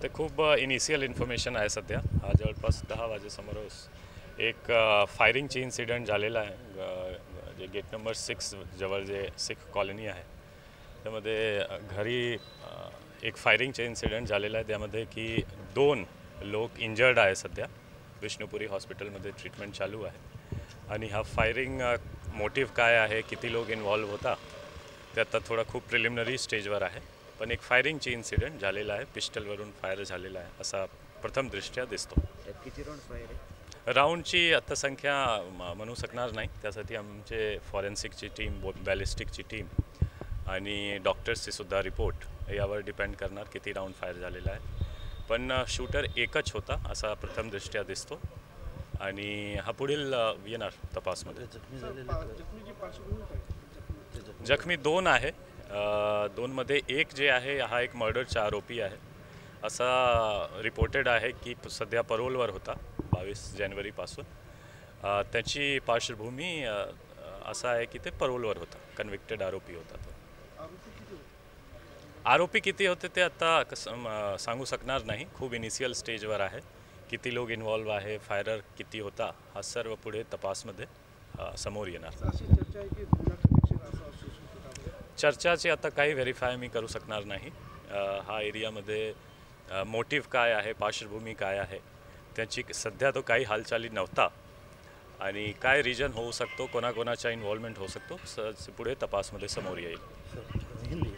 ते खूप initial information आहे सध्या. हा जवळपास 10 वाजेसमोरच एक फायरिंगची इन्सिडेंट झालेला आहे. जे गेट नंबर 6 जवळ जे सिख कॉलनी आहे त्यामध्ये घरी एक फायरिंगचे इन्सिडेंट झालेला आहे. त्यामध्ये की 2 लोक इंजर्ड आहे सध्या. विष्णुपुरी हॉस्पिटलमध्ये ट्रीटमेंट चालू आहे. आणि हा फायरिंग मोटिव्ह काय आहे, किती लोक इन्व्हॉल्व होता ते आता थोडा खूप प्रिलिमिनरी स्टेजवर आहे. पण एक फायरिंगची इन्सिडेंट झालेला आहे. पिस्टलवरून फायर झालेला आहे असा प्रथम दृष्ट्या दिसतो. किती राऊंड फायर आहे? राऊंडची आता संख्या म्हणू शकणार नाही. त्यासाठी आमचे फॉरेन्सिकची टीम, बॅलिस्टिकची टीम आणि डॉक्टर्सचे सुद्धा रिपोर्ट यावर डिपेंड करणार किती राऊंड फायर झालेला आहे. पण शूटर एकच होता असा प्रथम दृष्ट्या दिसतो आणि हा पुढील येणार तपासमध्ये. जखमी 2 आहे. 2मध्ये एक जे आहे हा एक मर्डरचा आरोपी आहे असा रिपोर्टेड आहे की सध्या परोलवर होता 22 जानेवारीपासून. त्याची पार्श्वभूमी असा आहे की ते परोलवर होता, कन्व्हिक्टेड आरोपी होता तो. आरोपी किती होते ते आता सांगू शकणार नाही. खूप इनिशियल स्टेजवर आहे. किती लोक इन्व्हॉल्व आहे, फायरर किती होता, हा सर्व पुढे तपासमध्ये समोर येणार. चर्चाचे आता काही व्हेरीफाय मी करू शकणार नाही. हा एरियामध्ये मोटिव्ह काय आहे, पार्श्वभूमी काय आहे त्याची सध्या तो काही हालचाली नव्हता आणि काय रिजन होऊ शकतो, कोणाकोणाचा इन्व्हॉल्वमेंट होऊ शकतो पुढे तपासमध्ये समोर येईल.